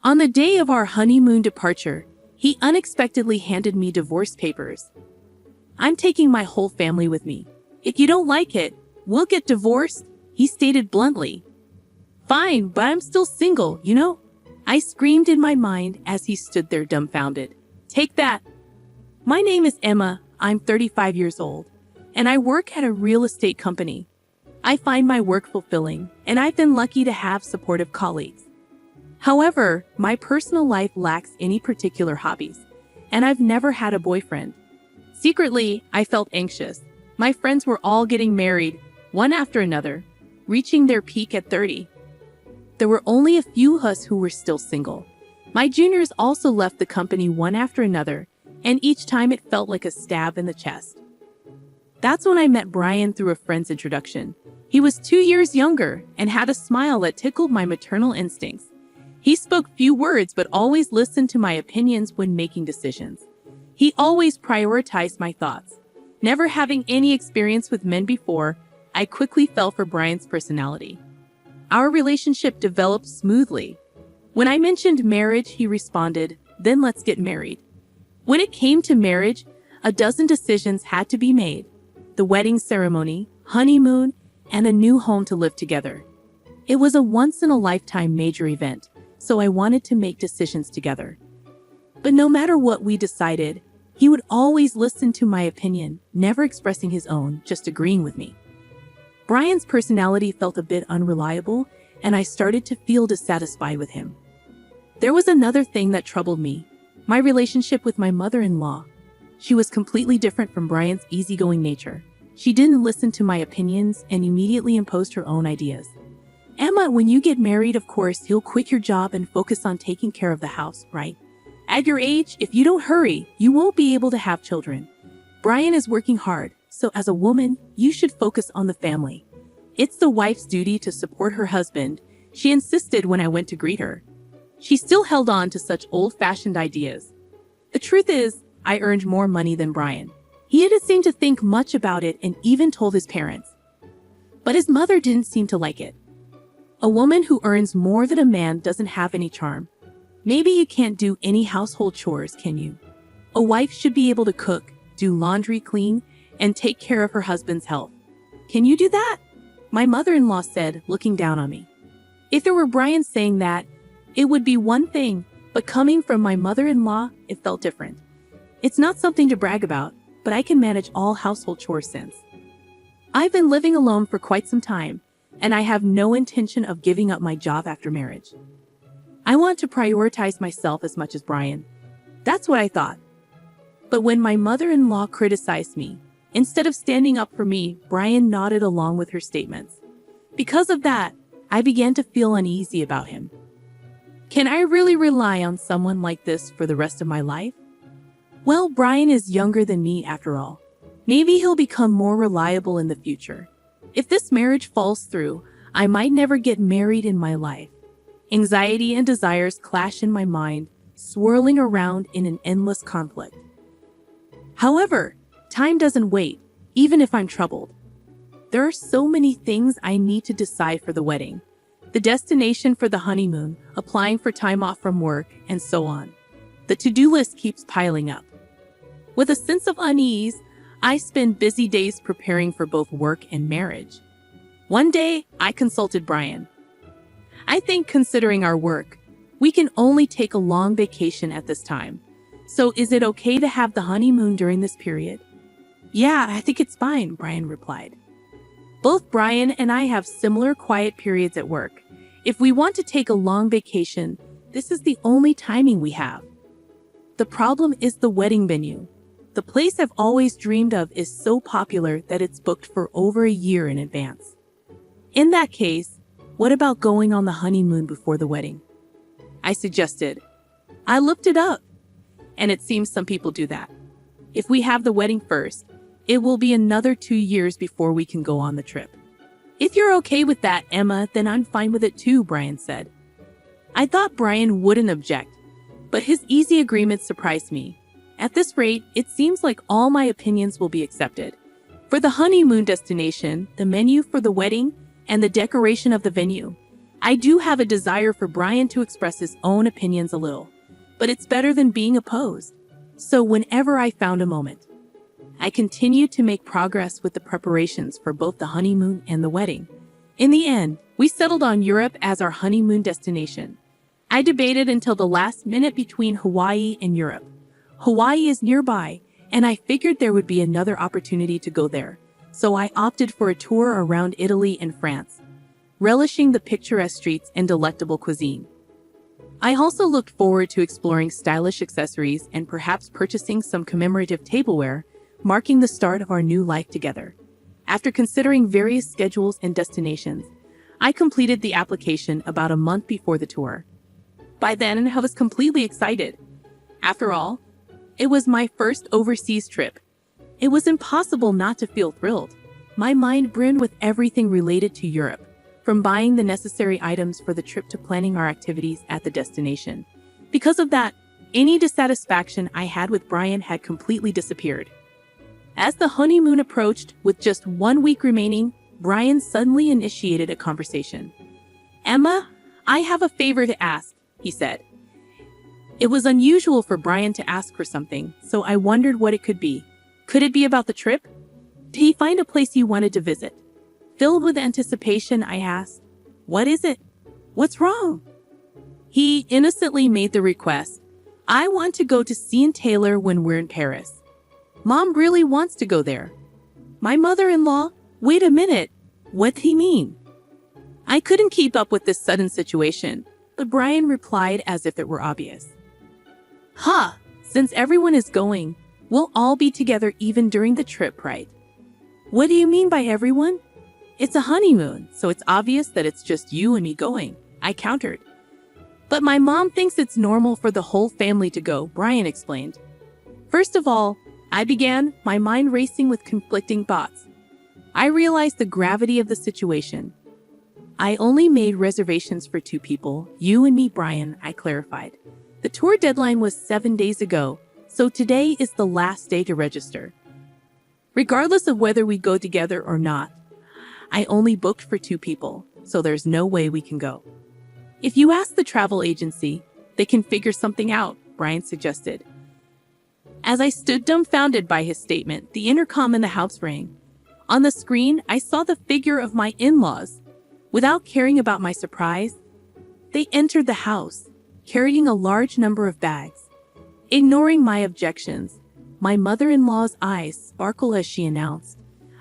On the day of our honeymoon departure, he unexpectedly handed me divorce papers. "I'm taking my whole family with me. If you don't like it, we'll get divorced," he stated bluntly. "Fine, but I'm still single, you know?" I screamed in my mind as he stood there dumbfounded. "Take that." My name is Emma, I'm 35 years old, and I work at a real estate company. I find my work fulfilling, and I've been lucky to have supportive colleagues. However, my personal life lacks any particular hobbies, and I've never had a boyfriend. Secretly, I felt anxious. My friends were all getting married, one after another, reaching their peak at 30. There were only a few of us who were still single. My juniors also left the company one after another, and each time it felt like a stab in the chest. That's when I met Brian through a friend's introduction. He was 2 years younger and had a smile that tickled my maternal instincts. He spoke few words but always listened to my opinions when making decisions. He always prioritized my thoughts. Never having any experience with men before, I quickly fell for Brian's personality. Our relationship developed smoothly. When I mentioned marriage, he responded, "Then let's get married." When it came to marriage, a dozen decisions had to be made: the wedding ceremony, honeymoon, and a new home to live together. It was a once-in-a-lifetime major event, so I wanted to make decisions together. But no matter what we decided, he would always listen to my opinion, never expressing his own, just agreeing with me. Brian's personality felt a bit unreliable, and I started to feel dissatisfied with him. There was another thing that troubled me: my relationship with my mother-in-law. She was completely different from Brian's easygoing nature. She didn't listen to my opinions and immediately imposed her own ideas. "Emma, when you get married, of course, you'll quit your job and focus on taking care of the house, right? At your age, if you don't hurry, you won't be able to have children. Brian is working hard, so as a woman, you should focus on the family. It's the wife's duty to support her husband," she insisted when I went to greet her. She still held on to such old-fashioned ideas. The truth is, I earned more money than Brian. He didn't seem to think much about it and even told his parents. But his mother didn't seem to like it. "A woman who earns more than a man doesn't have any charm. Maybe you can't do any household chores, can you? A wife should be able to cook, do laundry, clean, and take care of her husband's health. Can you do that?" my mother-in-law said, looking down on me. If it were Brian saying that, it would be one thing, but coming from my mother-in-law, it felt different. It's not something to brag about, but I can manage all household chores since. I've been living alone for quite some time, and I have no intention of giving up my job after marriage. I want to prioritize myself as much as Brian. That's what I thought. But when my mother-in-law criticized me, instead of standing up for me, Brian nodded along with her statements. Because of that, I began to feel uneasy about him. Can I really rely on someone like this for the rest of my life? Well, Brian is younger than me after all. Maybe he'll become more reliable in the future. If this marriage falls through, I might never get married in my life. Anxiety and desires clash in my mind, swirling around in an endless conflict. However, time doesn't wait, even if I'm troubled. There are so many things I need to decide for the wedding: the destination for the honeymoon, applying for time off from work, and so on. The to-do list keeps piling up. With a sense of unease, I spend busy days preparing for both work and marriage. One day, I consulted Brian. "I think, considering our work, we can only take a long vacation at this time. So is it okay to have the honeymoon during this period?" "Yeah, I think it's fine," Brian replied. Both Brian and I have similar quiet periods at work. If we want to take a long vacation, this is the only timing we have. The problem is the wedding venue. The place I've always dreamed of is so popular that it's booked for over a year in advance. In that case, what about going on the honeymoon before the wedding? I suggested. I looked it up, and it seems some people do that. If we have the wedding first, it will be another 2 years before we can go on the trip. "If you're okay with that, Emma, then I'm fine with it too," Brian said. I thought Brian wouldn't object, but his easy agreement surprised me. At this rate, it seems like all my opinions will be accepted. For the honeymoon destination, the menu for the wedding, and the decoration of the venue, I do have a desire for Brian to express his own opinions a little, but it's better than being opposed. So whenever I found a moment, I continued to make progress with the preparations for both the honeymoon and the wedding. In the end, we settled on Europe as our honeymoon destination. I debated until the last minute between Hawaii and Europe. Hawaii is nearby, and I figured there would be another opportunity to go there, so I opted for a tour around Italy and France, relishing the picturesque streets and delectable cuisine. I also looked forward to exploring stylish accessories and perhaps purchasing some commemorative tableware, marking the start of our new life together. After considering various schedules and destinations, I completed the application about a month before the tour. By then, I was completely excited. After all, it was my first overseas trip. It was impossible not to feel thrilled. My mind brimmed with everything related to Europe, from buying the necessary items for the trip to planning our activities at the destination. Because of that, any dissatisfaction I had with Brian had completely disappeared. As the honeymoon approached, with just 1 week remaining, Brian suddenly initiated a conversation. "Emma, I have a favor to ask," he said. It was unusual for Brian to ask for something, so I wondered what it could be. Could it be about the trip? Did he find a place he wanted to visit? Filled with anticipation, I asked, "What is it? What's wrong?" He innocently made the request, "I want to go to see Taylor when we're in Paris. Mom really wants to go there." My mother-in-law, wait a minute, what did he mean? I couldn't keep up with this sudden situation, but Brian replied as if it were obvious. Since everyone is going, we'll all be together even during the trip, right?" "What do you mean by everyone?" "It's a honeymoon, so it's obvious that it's just you and me going," I countered. "But my mom thinks it's normal for the whole family to go," Brian explained. First of all, I began, my mind racing with conflicting thoughts. I realized the gravity of the situation. "I only made reservations for 2 people, you and me, Brian," I clarified. "The tour deadline was 7 days ago, so today is the last day to register. Regardless of whether we go together or not, I only booked for 2 people, so there's no way we can go." "If you ask the travel agency, they can figure something out," Brian suggested. As I stood dumbfounded by his statement, the intercom in the house rang. On the screen, I saw the figure of my in-laws. Without caring about my surprise, they entered the house, carrying a large number of bags. Ignoring my objections, my mother-in-law's eyes sparkled as she announced,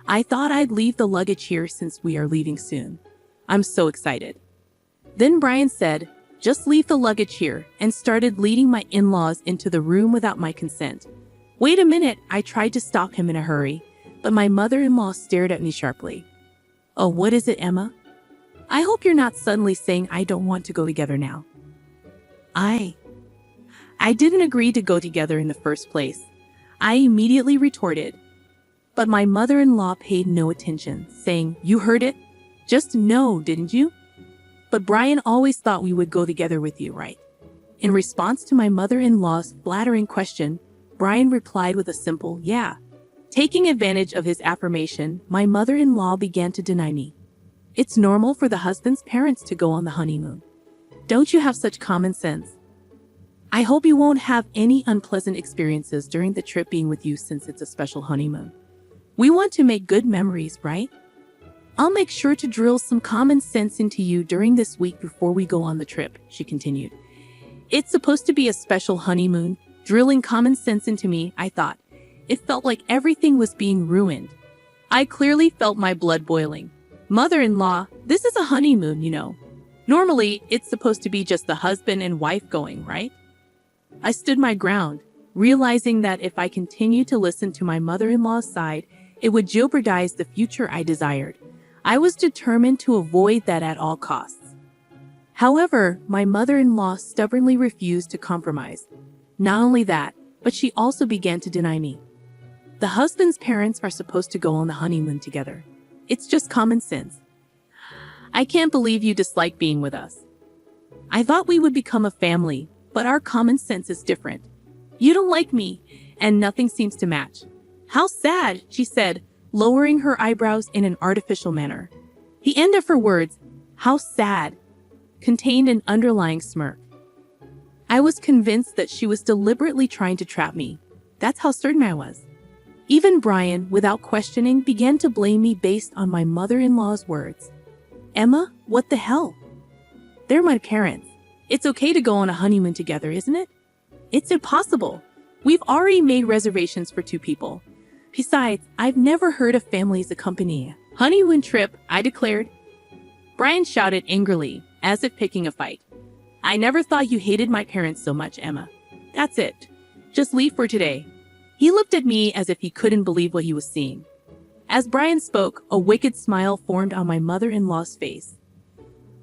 "I thought I'd leave the luggage here since we are leaving soon. I'm so excited." Then Brian said, "Just leave the luggage here," and started leading my in-laws into the room without my consent. "Wait a minute," I tried to stop him in a hurry, but my mother-in-law stared at me sharply. "Oh, what is it, Emma? I hope you're not suddenly saying I don't want to go together now." I didn't agree to go together in the first place, I immediately retorted. But my mother-in-law paid no attention, saying, "You heard it? Just no, didn't you? But Brian always thought we would go together with you, right?" In response to my mother-in-law's flattering question, Brian replied with a simple, "Yeah." Taking advantage of his affirmation, my mother-in-law began to deny me. "It's normal for the husband's parents to go on the honeymoon. Don't you have such common sense? I hope you won't have any unpleasant experiences during the trip being with you since it's a special honeymoon. We want to make good memories, right? I'll make sure to drill some common sense into you during this week before we go on the trip," she continued. It's supposed to be a special honeymoon, drilling common sense into me, I thought. It felt like everything was being ruined. I clearly felt my blood boiling. "Mother-in-law, this is a honeymoon, you know. Normally, it's supposed to be just the husband and wife going, right?" I stood my ground, realizing that if I continued to listen to my mother-in-law's side, it would jeopardize the future I desired. I was determined to avoid that at all costs. However, my mother-in-law stubbornly refused to compromise. Not only that, but she also began to deny me. "The husband's parents are supposed to go on the honeymoon together. It's just common sense. I can't believe you dislike being with us. I thought we would become a family, but our common sense is different. You don't like me, and nothing seems to match." "How sad," she said, lowering her eyebrows in an artificial manner. The end of her words, "How sad," contained an underlying smirk. I was convinced that she was deliberately trying to trap me. That's how certain I was. Even Brian, without questioning, began to blame me based on my mother-in-law's words. Emma, what the hell? They're my parents. It's okay to go on a honeymoon together, isn't it? It's impossible. We've already made reservations for 2 people. Besides, I've never heard of families accompanying a honeymoon trip, I declared. Brian shouted angrily, as if picking a fight. I never thought you hated my parents so much, Emma. That's it. Just leave for today. He looked at me as if he couldn't believe what he was seeing. As Brian spoke, a wicked smile formed on my mother-in-law's face.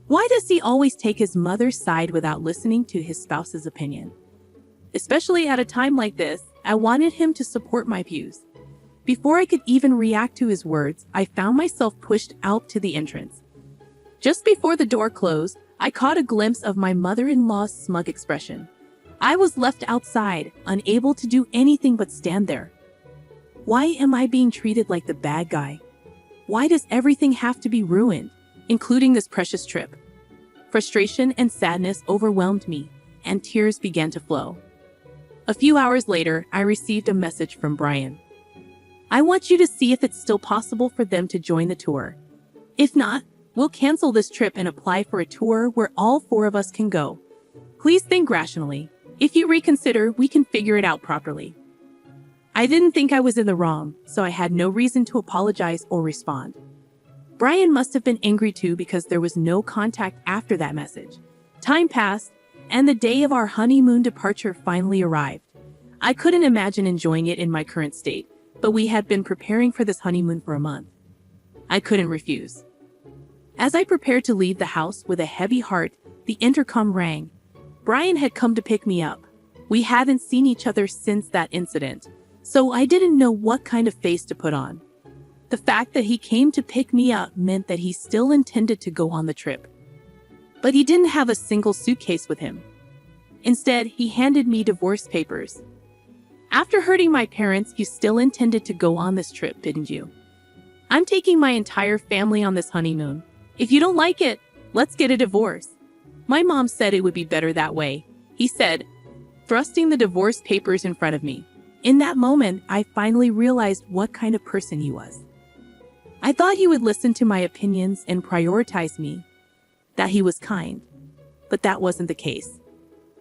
Why does he always take his mother's side without listening to his spouse's opinion? Especially at a time like this, I wanted him to support my views. Before I could even react to his words, I found myself pushed out to the entrance. Just before the door closed, I caught a glimpse of my mother-in-law's smug expression. I was left outside, unable to do anything but stand there. Why am I being treated like the bad guy? Why does everything have to be ruined, including this precious trip? Frustration and sadness overwhelmed me, and tears began to flow. A few hours later, I received a message from Brian. I want you to see if it's still possible for them to join the tour. If not, we'll cancel this trip and apply for a tour where all 4 of us can go. Please think rationally. If you reconsider, we can figure it out properly. I didn't think I was in the wrong, so I had no reason to apologize or respond. Brian must have been angry too because there was no contact after that message. Time passed, and the day of our honeymoon departure finally arrived. I couldn't imagine enjoying it in my current state, but we had been preparing for this honeymoon for a month. I couldn't refuse. As I prepared to leave the house with a heavy heart, the intercom rang. Brian had come to pick me up. We hadn't seen each other since that incident, so I didn't know what kind of face to put on. The fact that he came to pick me up meant that he still intended to go on the trip. But he didn't have a single suitcase with him. Instead, he handed me divorce papers. After hurting my parents, you still intended to go on this trip, didn't you? I'm taking my entire family on this honeymoon. If you don't like it, let's get a divorce. My mom said it would be better that way, he said, thrusting the divorce papers in front of me. In that moment, I finally realized what kind of person he was. I thought he would listen to my opinions and prioritize me, that he was kind, but that wasn't the case.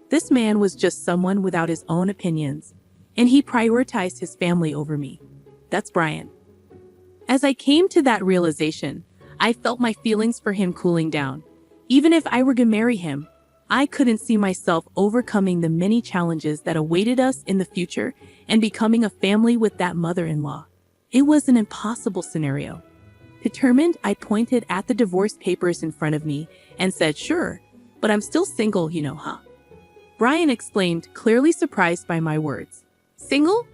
This man was just someone without his own opinions, and he prioritized his family over me. That's Brian. As I came to that realization, I felt my feelings for him cooling down. Even if I were to marry him, I couldn't see myself overcoming the many challenges that awaited us in the future and becoming a family with that mother-in-law. It was an impossible scenario. Determined, I pointed at the divorce papers in front of me and said, "Sure, but I'm still single, you know, huh?" Brian exclaimed, clearly surprised by my words. Single?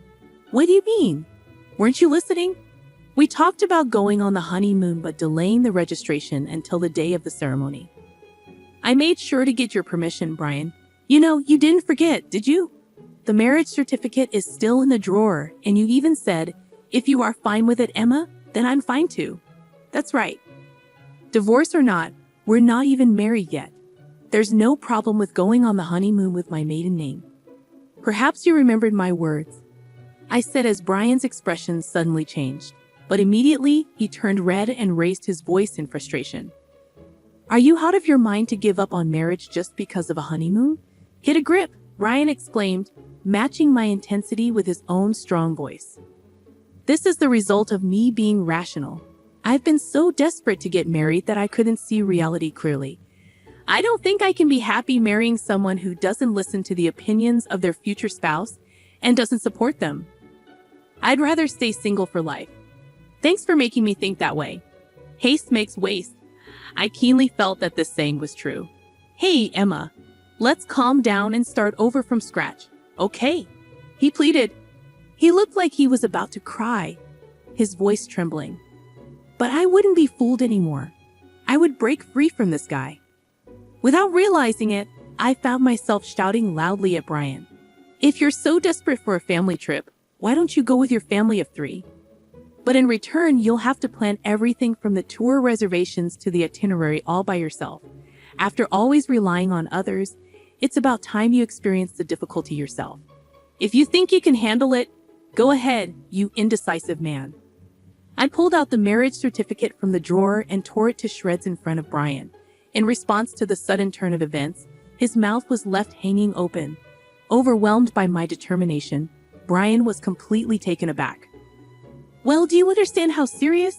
What do you mean? Weren't you listening? We talked about going on the honeymoon but delaying the registration until the day of the ceremony. I made sure to get your permission, Brian. You know, you didn't forget, did you? The marriage certificate is still in the drawer, and you even said, if you are fine with it, Emma, then I'm fine too. That's right. Divorce or not, we're not even married yet. There's no problem with going on the honeymoon with my maiden name. Perhaps you remembered my words, I said as Brian's expression suddenly changed, but immediately he turned red and raised his voice in frustration. Are you out of your mind to give up on marriage just because of a honeymoon? Get a grip, Brian exclaimed, matching my intensity with his own strong voice. This is the result of me being rational. I've been so desperate to get married that I couldn't see reality clearly. I don't think I can be happy marrying someone who doesn't listen to the opinions of their future spouse and doesn't support them. I'd rather stay single for life. Thanks for making me think that way. Haste makes waste. I keenly felt that this saying was true. Hey, Emma, let's calm down and start over from scratch. Okay, he pleaded. He looked like he was about to cry, his voice trembling. But I wouldn't be fooled anymore. I would break free from this guy. Without realizing it, I found myself shouting loudly at Brian. If you're so desperate for a family trip, why don't you go with your family of 3? But in return, you'll have to plan everything from the tour reservations to the itinerary all by yourself. After always relying on others, it's about time you experience the difficulty yourself. If you think you can handle it, go ahead, you indecisive man. I pulled out the marriage certificate from the drawer and tore it to shreds in front of Brian. In response to the sudden turn of events, his mouth was left hanging open. Overwhelmed by my determination, Brian was completely taken aback. Well, do you understand how serious?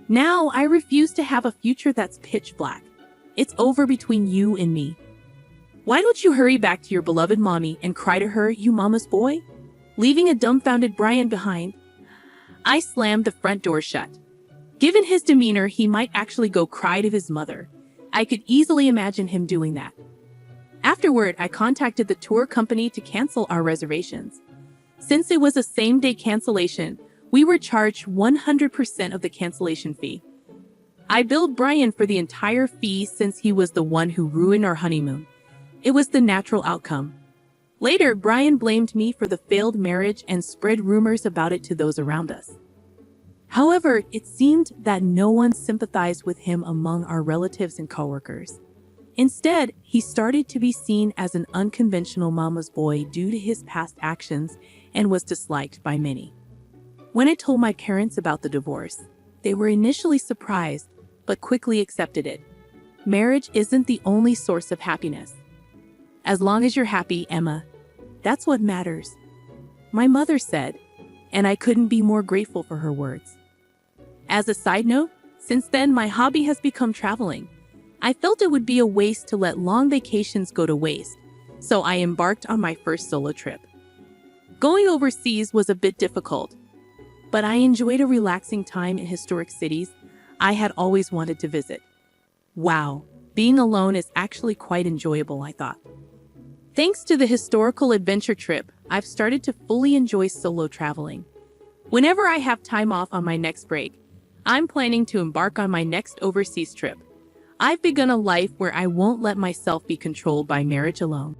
Now I refuse to have a future that's pitch black. It's over between you and me. Why don't you hurry back to your beloved mommy and cry to her, you mama's boy? Leaving a dumbfounded Brian behind, I slammed the front door shut. Given his demeanor, he might actually go cry to his mother. I could easily imagine him doing that. Afterward, I contacted the tour company to cancel our reservations. Since it was a same-day cancellation, we were charged 100% of the cancellation fee. I billed Brian for the entire fee since he was the one who ruined our honeymoon. It was the natural outcome. Later, Brian blamed me for the failed marriage and spread rumors about it to those around us. However, it seemed that no one sympathized with him among our relatives and coworkers. Instead, he started to be seen as an unconventional mama's boy due to his past actions and was disliked by many. When I told my parents about the divorce, they were initially surprised, but quickly accepted it. Marriage isn't the only source of happiness. As long as you're happy, Emma, that's what matters, my mother said, and I couldn't be more grateful for her words. As a side note, since then my hobby has become traveling. I felt it would be a waste to let long vacations go to waste, so I embarked on my first solo trip. Going overseas was a bit difficult, but I enjoyed a relaxing time in historic cities I had always wanted to visit. Wow, being alone is actually quite enjoyable, I thought. Thanks to the historical adventure trip, I've started to fully enjoy solo traveling. Whenever I have time off on my next break, I'm planning to embark on my next overseas trip. I've begun a life where I won't let myself be controlled by marriage alone.